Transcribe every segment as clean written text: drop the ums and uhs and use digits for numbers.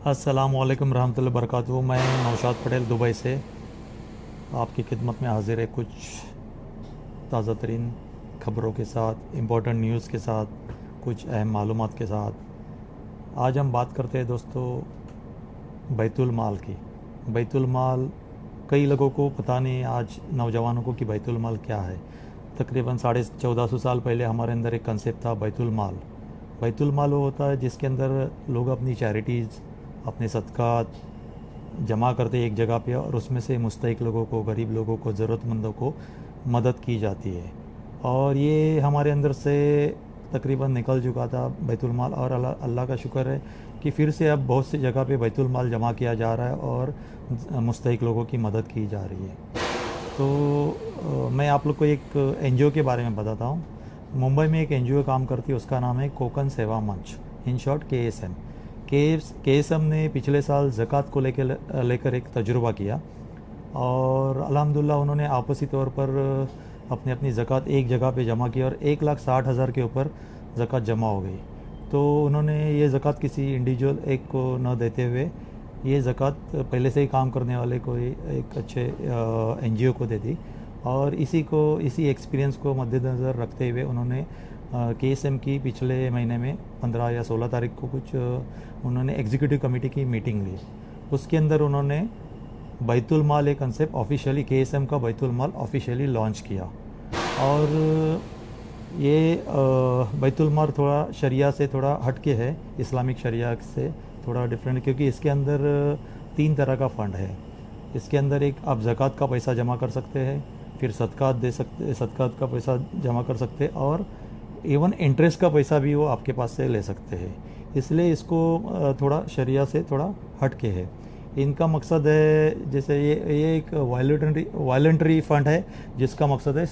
अस्सलामुअलैकुम रहमतुल्लाहि वबरकातुहू। मैं नौशाद पटेल दुबई से आपकी खिदमत में हाजिर है कुछ ताज़ा तरीन ख़बरों के साथ, इम्पोर्टेंट न्यूज़ के साथ, कुछ अहम मालूमात के साथ। आज हम बात करते हैं दोस्तों बैतुल माल की। बैतुल माल कई लोगों को पता नहीं, आज नौजवानों को, कि बैतुल माल क्या है। तकरीबन 1450 साल पहले हमारे अंदर एक कंसेप्ट था बैतुल माल। बैतुल माल वो होता है जिसके अंदर लोग अपनी चैरिटीज़, अपने सदक़ात जमा करते एक जगह पे, और उसमें से मुस्तहिक लोगों को, गरीब लोगों को, ज़रूरतमंदों को मदद की जाती है। और ये हमारे अंदर से तकरीबन निकल चुका था बैतुल माल, और अल्लाह अल्लाह का शुक्र है कि फिर से अब बहुत सी जगह पे बैतुल माल जमा किया जा रहा है और मुस्तहिक लोगों की मदद की जा रही है। तो मैं आप लोग को एक एनजीओ के बारे में बताता हूँ। मुंबई में एक एनजीओ काम करती है, उसका नाम है कोकन सेवा मंच, इन शॉर्ट केएसएम। केएसएम ने पिछले साल ज़कात को लेकर एक तजुर्बा किया, और अल्हम्दुलिल्लाह उन्होंने आपसी तौर पर अपनी अपनी ज़कात एक जगह पे जमा की, और 1,60,000 के ऊपर ज़कात जमा हो गई। तो उन्होंने ये ज़कात किसी इंडिविजुअल एक को न देते हुए ये ज़कात पहले से ही काम करने वाले कोई एक अच्छे एनजीओ को दे दी। और इसी एक्सपीरियंस को मद्देनज़र रखते हुए उन्होंने केएसएम की पिछले महीने में 15 या 16 तारीख को कुछ उन्होंने एग्जीक्यूटिव कमेटी की मीटिंग ली। उसके अंदर उन्होंने बैतुल माल एक कंसेप्ट ऑफिशियली, केएसएम का बैतुल माल ऑफिशियली लॉन्च किया। और ये बैतुल माल थोड़ा शरिया से थोड़ा हटके है, इस्लामिक शरिया से थोड़ा डिफरेंट, क्योंकि इसके अंदर 3 तरह का फ़ंड है। इसके अंदर एक आप ज़कात का पैसा जमा कर सकते हैं, फिर सदक़ात का पैसा जमा कर सकते हैं, और इवन इंटरेस्ट का पैसा भी वो आपके पास से ले सकते हैं। इसलिए इसको थोड़ा शरिया से थोड़ा हटके है। इनका मकसद है, जैसे ये एक वॉलंटरी फ़ंड है जिसका मकसद है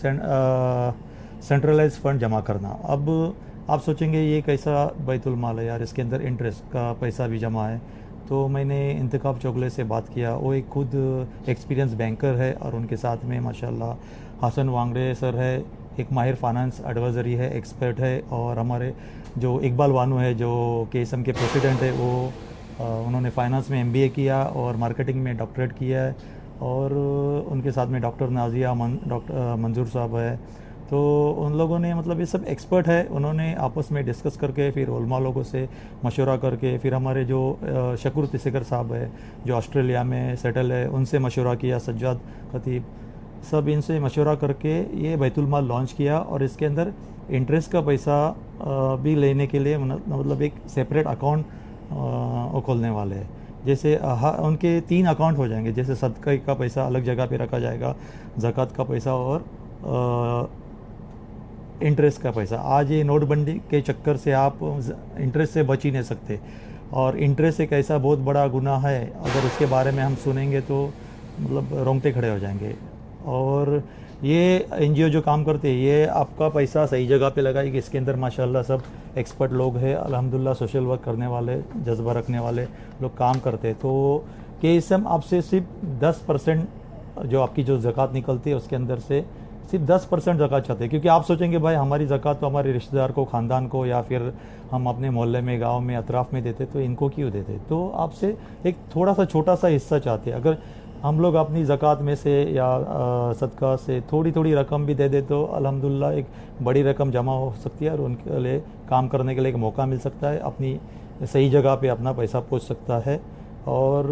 सेंट्रलाइज फ़ंड जमा करना। अब आप सोचेंगे ये कैसा बैतुल माल है यार, इसके अंदर इंटरेस्ट का पैसा भी जमा है। तो मैंने इंतखाब चोगले से बात किया, वो एक खुद एक्सपीरियंस बैंकर है, और उनके साथ में माशाल्लाह हसन वांगड़े सर है, एक माहिर फाइनेंस एडवाइज़री है, एक्सपर्ट है। और हमारे जो इकबाल वानू है, जो केएसएम के प्रेसिडेंट है, वो उन्होंने फाइनेंस में एमबीए किया और मार्केटिंग में डॉक्टरेट किया है। और उनके साथ में डॉक्टर नाजिया डॉक्टर मंजूर साहब है। तो उन लोगों ने, मतलब ये सब एक्सपर्ट है, उन्होंने आपस में डिस्कस करके, फिर उलमा लोगों से मशवरा करके, फिर हमारे जो शकूर तिसेकर साहब है जो ऑस्ट्रेलिया में सेटल है, उनसे मशवरा किया, सज्जाद खतीब, सब इनसे मशवरा करके ये बैतुल माल लॉन्च किया। और इसके अंदर इंटरेस्ट का पैसा भी लेने के लिए मतलब एक सेपरेट अकाउंट वो खोलने वाले हैं। जैसे उनके 3 अकाउंट हो जाएंगे, जैसे सदका का पैसा अलग जगह पे रखा जाएगा, ज़कात का पैसा, और इंटरेस्ट का पैसा। आज ये नोटबंदी के चक्कर से आप इंटरेस्ट से बच ही नहीं सकते, और इंटरेस्ट एक ऐसा बहुत बड़ा गुनाह है, अगर उसके बारे में हम सुनेंगे तो मतलब रोंगटे खड़े हो जाएंगे। और ये एनजीओ जो काम करते हैं, ये आपका पैसा सही जगह पे लगाएगी। इसके अंदर माशाल्लाह सब एक्सपर्ट लोग हैं, अल्हम्दुलिल्लाह सोशल वर्क करने वाले, जज्बा रखने वाले लोग काम करते हैं। तो केएसएम आपसे सिर्फ 10% जो आपकी जो ज़कात निकलती है उसके अंदर से सिर्फ 10% ज़कात चाहते हैं। क्योंकि आप सोचेंगे भाई हमारी ज़कात तो हमारे रिश्तेदार को, ख़ानदान को, या फिर हम अपने मोहल्ले में, गांव में, अतराफ़ में देते, तो इनको क्यों देते। तो आपसे एक थोड़ा सा छोटा सा हिस्सा चाहते हैं। अगर हम लोग अपनी ज़कात में से या सदका से थोड़ी थोड़ी रकम भी दे दे तो अल्हम्दुलिल्लाह एक बड़ी रकम जमा हो सकती है, और उनके लिए काम करने के लिए एक मौका मिल सकता है, अपनी सही जगह पे अपना पैसा पहुंच सकता है। और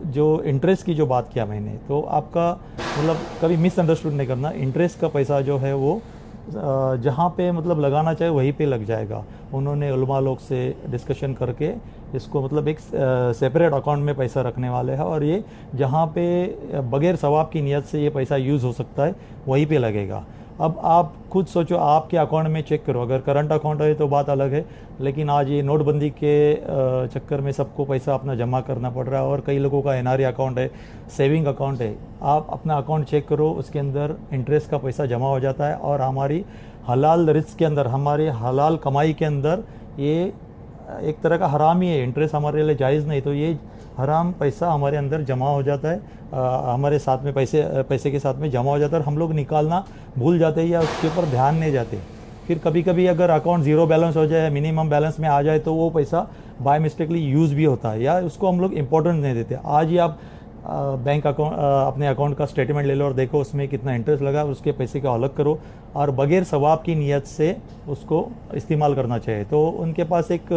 जो इंटरेस्ट की जो बात किया मैंने, तो आपका मतलब कभी मिसअंडरस्टूड नहीं करना। इंटरेस्ट का पैसा जो है वो जहाँ पे मतलब लगाना चाहे वहीं पे लग जाएगा। उन्होंने उलमा लोग से डिस्कशन करके इसको मतलब एक सेपरेट अकाउंट में पैसा रखने वाले हैं, और ये जहाँ पे बगैर सवाब की नीयत से ये पैसा यूज़ हो सकता है वहीं पे लगेगा। अब आप खुद सोचो, आपके अकाउंट में चेक करो, अगर करंट अकाउंट है तो बात अलग है, लेकिन आज ये नोटबंदी के चक्कर में सबको पैसा अपना जमा करना पड़ रहा है, और कई लोगों का एनआरई अकाउंट है, सेविंग अकाउंट है। आप अपना अकाउंट चेक करो, उसके अंदर इंटरेस्ट का पैसा जमा हो जाता है, और हमारी हलाल रिस्क के अंदर, हमारे हलाल कमाई के अंदर ये एक तरह का हराम ही है। इंटरेस्ट हमारे लिए जायज़ नहीं, तो ये हराम पैसा हमारे अंदर जमा हो जाता है, हमारे साथ में पैसे के साथ में जमा हो जाता है, और हम लोग निकालना भूल जाते हैं या उसके ऊपर ध्यान नहीं जाते। फिर कभी कभी अगर अकाउंट ज़ीरो बैलेंस हो जाए, मिनिमम बैलेंस में आ जाए, तो वो पैसा बाय मिस्टेकली यूज़ भी होता है, या उसको हम लोग इम्पोर्टेंस नहीं देते। आज ही आप बैंक अकाउंट अपने अकाउंट का स्टेटमेंट ले लो और देखो उसमें कितना इंटरेस्ट लगा, उसके पैसे को अलग करो और बगैर सवाब की नीयत से उसको इस्तेमाल करना चाहिए। तो उनके पास एक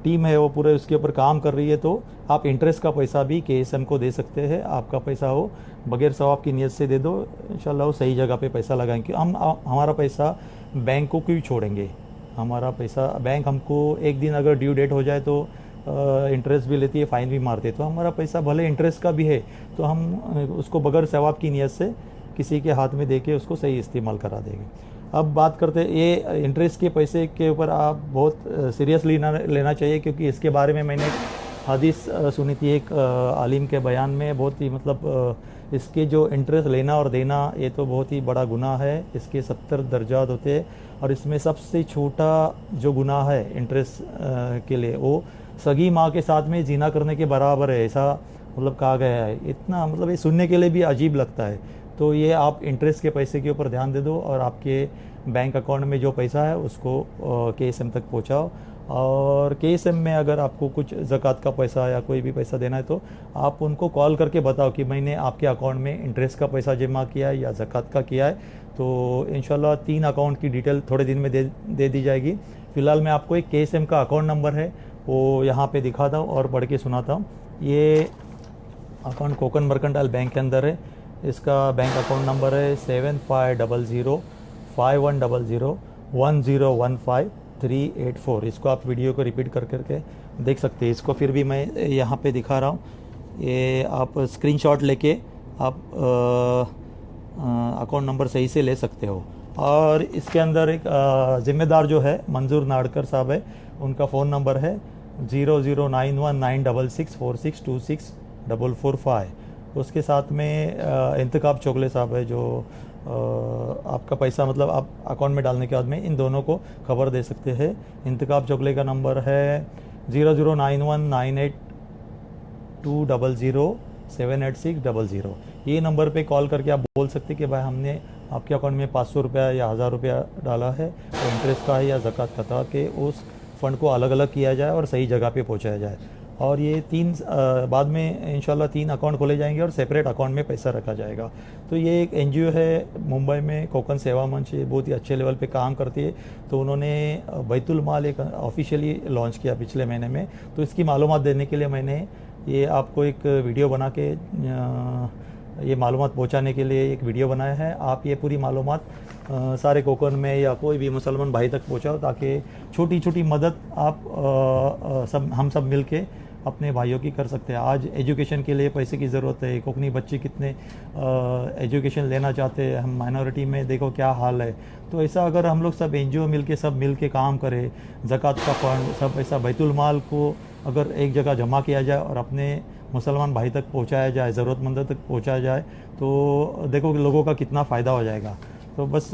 टीम है, वो पूरे उसके ऊपर काम कर रही है। तो आप इंटरेस्ट का पैसा भी केएसएम को दे सकते हैं। आपका पैसा हो बगैर सवाब की नीयत से दे दो, इंशाल्लाह वो सही जगह पे पैसा लगाएंगे। हमारा पैसा बैंक को क्यों छोड़ेंगे? हमारा पैसा बैंक हमको एक दिन अगर ड्यू डेट हो जाए तो इंटरेस्ट भी लेती है, फ़ाइन भी मारती है। तो हमारा पैसा भले इंटरेस्ट का भी है, तो हम उसको बगैर सवाब की नीयत से किसी के हाथ में दे के उसको सही इस्तेमाल करा देंगे। अब बात करते हैं, ये इंटरेस्ट के पैसे के ऊपर आप बहुत सीरियसली लेना चाहिए, क्योंकि इसके बारे में मैंने हदीस सुनी थी एक आलिम के बयान में। बहुत ही मतलब इसके जो इंटरेस्ट लेना और देना, ये तो बहुत ही बड़ा गुनाह है। इसके 70 दर्जात होते हैं और इसमें सबसे छोटा जो गुनाह है इंटरेस्ट के लिए, वो सगी माँ के साथ में जिना करने के बराबर है, ऐसा मतलब कहा गया है। इतना मतलब ये सुनने के लिए भी अजीब लगता है। तो ये आप इंटरेस्ट के पैसे के ऊपर ध्यान दे दो और आपके बैंक अकाउंट में जो पैसा है उसको केएसएम तक पहुंचाओ। और केएसएम में अगर आपको कुछ ज़कात का पैसा या कोई भी पैसा देना है, तो आप उनको कॉल करके बताओ कि मैंने आपके अकाउंट में इंटरेस्ट का पैसा जमा किया है या ज़कात का किया है। तो इंशाल्लाह 3 अकाउंट की डिटेल थोड़े दिन में दे दी जाएगी। फ़िलहाल मैं आपको एक केएसएम का अकाउंट नंबर है वो यहाँ पे दिखाता हूँ और पढ़ के सुनाता हूँ। ये अकाउंट कोकन मर्केंटाइल बैंक के अंदर है। इसका बैंक अकाउंट नंबर है 750051001015 इसको आप वीडियो को रिपीट कर करके देख सकते हैं। इसको फिर भी मैं यहाँ पे दिखा रहा हूँ, ये आप स्क्रीनशॉट लेके आप अकाउंट नंबर सही से ले सकते हो। और इसके अंदर एक ज़िम्मेदार जो है मंजूर नाड़कर साहब है, उनका फ़ोन नंबर है 00919646264445। उसके साथ में इंतखाब चोगले साहब है, जो आपका पैसा मतलब आप अकाउंट में डालने के बाद में इन दोनों को खबर दे सकते हैं। इंतखाब चोगले का नंबर है 00919820078600। ये नंबर पे कॉल करके आप बोल सकते हैं कि भाई हमने आपके अकाउंट में 500 रुपया या 1000 रुपया डाला है, तो इंटरेस्ट का है या ज़कात का था, कि उस फ़ंड को अलग अलग किया जाए और सही जगह पे पहुंचाया जाए। और ये 3 बाद में इंशाल्लाह 3 अकाउंट खोले जाएंगे और सेपरेट अकाउंट में पैसा रखा जाएगा। तो ये एक एनजीओ है मुंबई में, कोकन सेवा मंच, बहुत ही अच्छे लेवल पे काम करती है। तो उन्होंने बैतुल माल एक ऑफिशियली लॉन्च किया पिछले महीने में। तो इसकी मालूमात देने के लिए मैंने ये आपको एक वीडियो बना के ये मालूमात पहुंचाने के लिए एक वीडियो बनाया है। आप ये पूरी मालूमात सारे कोकन में या कोई भी मुसलमान भाई तक पहुंचाओ, ताकि छोटी छोटी मदद आप हम सब मिल के अपने भाइयों की कर सकते हैं। आज एजुकेशन के लिए पैसे की ज़रूरत है। कोकनी बच्चे कितने एजुकेशन लेना चाहते हैं, हम माइनॉरिटी में देखो क्या हाल है। तो ऐसा अगर हम लोग सब एनजीओ मिल के काम करें, ज़कात का फ़ंड सब ऐसा बैतुल माल को अगर एक जगह जमा किया जाए और अपने मुसलमान भाई तक पहुंचाया जाए, ज़रूरतमंद तक पहुंचाया जाए, तो देखो कि लोगों का कितना फ़ायदा हो जाएगा। तो बस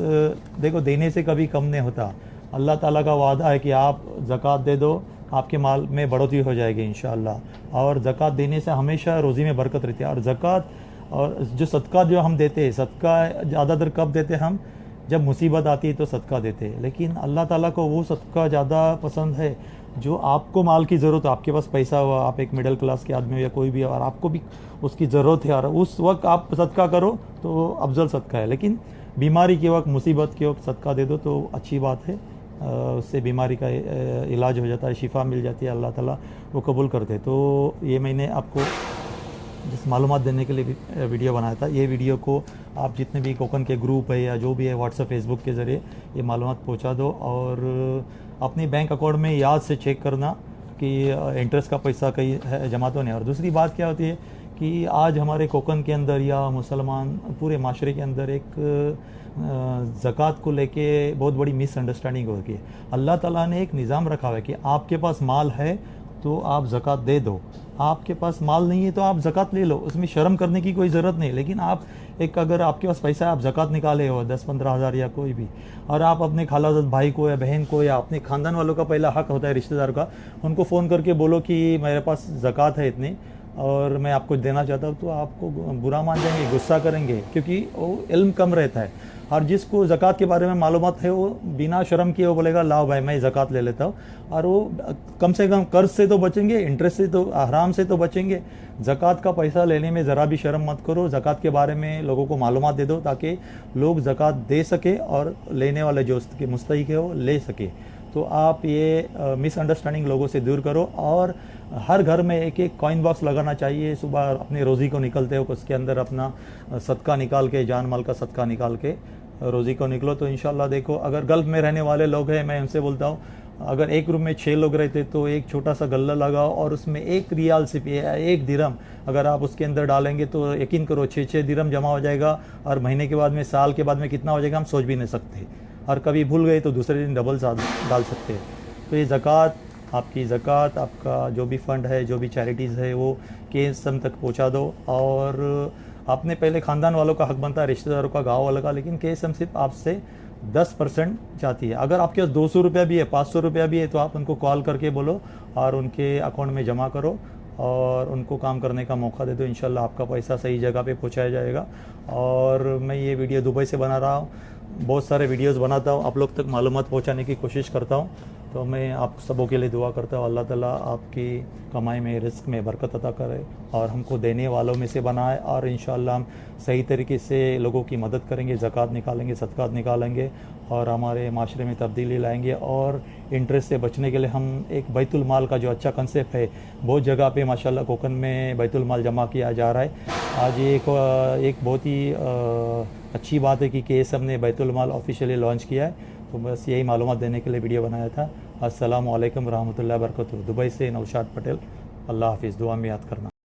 देखो, देने से कभी कम नहीं होता। अल्लाह ताला का वादा है कि आप ज़कात दे दो, आपके माल में बढ़ोतरी हो जाएगी इंशाअल्लाह। और ज़कात देने से हमेशा रोज़ी में बरकत रहती है। और ज़कात और जो सदका जो हम देते हैं, सदका ज़्यादातर कब देते हैं हम? जब मुसीबत आती है तो सदका देते हैं। लेकिन अल्लाह ताला को वो सदका ज़्यादा पसंद है जो आपको माल की ज़रूरत है, आपके पास पैसा हुआ, आप एक मिडिल क्लास के आदमी हो या कोई भी, और आपको भी उसकी ज़रूरत है और उस वक्त आप सदका करो तो अफजल सदका है। लेकिन बीमारी के वक्त, मुसीबत के वक्त सदका दे दो तो अच्छी बात है, उससे बीमारी का इलाज हो जाता है, शिफा मिल जाती है, अल्लाह ताला वो कबूल करते। तो ये मैंने आपको जिस मालूमात देने के लिए वीडियो बनाया था, ये वीडियो को आप जितने भी कोकन के ग्रुप है या जो भी है व्हाट्सएप फेसबुक के ज़रिए ये मालूमात पहुंचा दो। और अपनी बैंक अकाउंट में याद से चेक करना कि इंटरेस्ट का पैसा कहीं जमा तो नहीं। और दूसरी बात क्या होती है कि आज हमारे कोकन के अंदर या मुसलमान पूरे माशरे के अंदर एक ज़कात को लेके बहुत बड़ी मिसअंडरस्टैंडिंग हो गई है। अल्लाह ताला ने एक निज़ाम रखा हुआ है कि आपके पास माल है तो आप ज़कात दे दो, आपके पास माल नहीं है तो आप ज़कात ले लो, उसमें शर्म करने की कोई ज़रूरत नहीं। लेकिन आप एक, अगर आपके पास पैसा है, आप ज़कात निकाले हो 10-15 हज़ार या कोई भी, और आप अपने खालाजाद भाई को या बहन को या अपने ख़ानदान वालों का पहला हक होता है रिश्तेदार का, उनको फ़ोन करके बोलो कि मेरे पास ज़कात है इतनी, और मैं आपको देना चाहता हूँ तो आपको बुरा मान जाएंगे, गुस्सा करेंगे, क्योंकि वो इल्म कम रहता है। और जिसको ज़कात के बारे में मालूमात है वो बिना शर्म किए वो बोलेगा लाओ भाई मैं ज़कात ले लेता हूँ, और वो कम से कम कर्ज से तो बचेंगे, इंटरेस्ट से तो, हराम से तो बचेंगे। ज़कात का पैसा लेने में ज़रा भी शर्म मत करो, ज़कात के बारे में लोगों को मालूमात दे दो ताकि लोग ज़कात दे सके और लेने वाले जो उसके मुस्तहिक है वो ले सके। तो आप ये मिसअंडरस्टैंडिंग लोगों से दूर करो, और हर घर में एक एक कॉइन बॉक्स लगाना चाहिए। सुबह अपनी रोज़ी को निकलते हो उसके अंदर अपना सदका निकाल के, जान माल का सदका निकाल के रोज़ी को निकलो। तो इंशाल्लाह देखो, अगर गल्फ़ में रहने वाले लोग हैं, मैं उनसे बोलता हूँ अगर एक रूम में 6 लोग रहते तो एक छोटा सा गल्ला लगाओ और उसमें 1 रियाल सिर्फ 1 दिरहम अगर आप उसके अंदर डालेंगे तो यकीन करो 6 दिरहम जमा हो जाएगा, और महीने के बाद में, साल के बाद में कितना हो जाएगा हम सोच भी नहीं सकते। और कभी भूल गए तो दूसरे दिन डबल डाल सकते हैं। तो ये ज़कात, आपकी ज़कात, आपका जो भी फ़ंड है, जो भी चैरिटीज़ है, वो KSM तक पहुंचा दो। और आपने पहले ख़ानदान वालों का हक बनता है, रिश्तेदारों का, गाँव वालों का, लेकिन KSM सिर्फ आपसे 10% चाहती है। अगर आपके पास 200 रुपया भी है, 500 रुपया भी है, तो आप उनको कॉल करके बोलो और उनके अकाउंट में जमा करो और उनको काम करने का मौका दे दो। इंशाल्लाह आपका पैसा सही जगह पे पहुंचाया जाएगा। और मैं ये वीडियो दुबई से बना रहा हूँ, बहुत सारे वीडियोस बनाता हूँ, आप लोग तक मालूमात पहुँचाने की कोशिश करता हूँ। तो मैं आप सबों के लिए दुआ करता हूँ, अल्लाह ताला आपकी कमाई में, रिस्क में बरकत अता करे और हमको देने वालों में से बनाए। और इंशाल्लाह हम सही तरीके से लोगों की मदद करेंगे, ज़कात निकालेंगे, सदक़ात निकालेंगे और हमारे माशरे में तब्दीली लाएंगे। और इंटरेस्ट से बचने के लिए हम एक बैतुल माल का जो अच्छा कंसेप्ट है, बहुत जगह पे माशाल्लाह कोकन में बैतुल माल जमा किया जा रहा है। आज एक बहुत ही अच्छी बात है कि KSM ने बैतुल माल ऑफिशियली लॉन्च किया है। तो बस यही मालूमात देने के लिए वीडियो बनाया था। अस्सलामु अलैकुम रहमतुल्लाहि व बरकातुहू। दुबई से नौशाद पटेल। अल्लाह हाफिज़। दुआ में याद करना।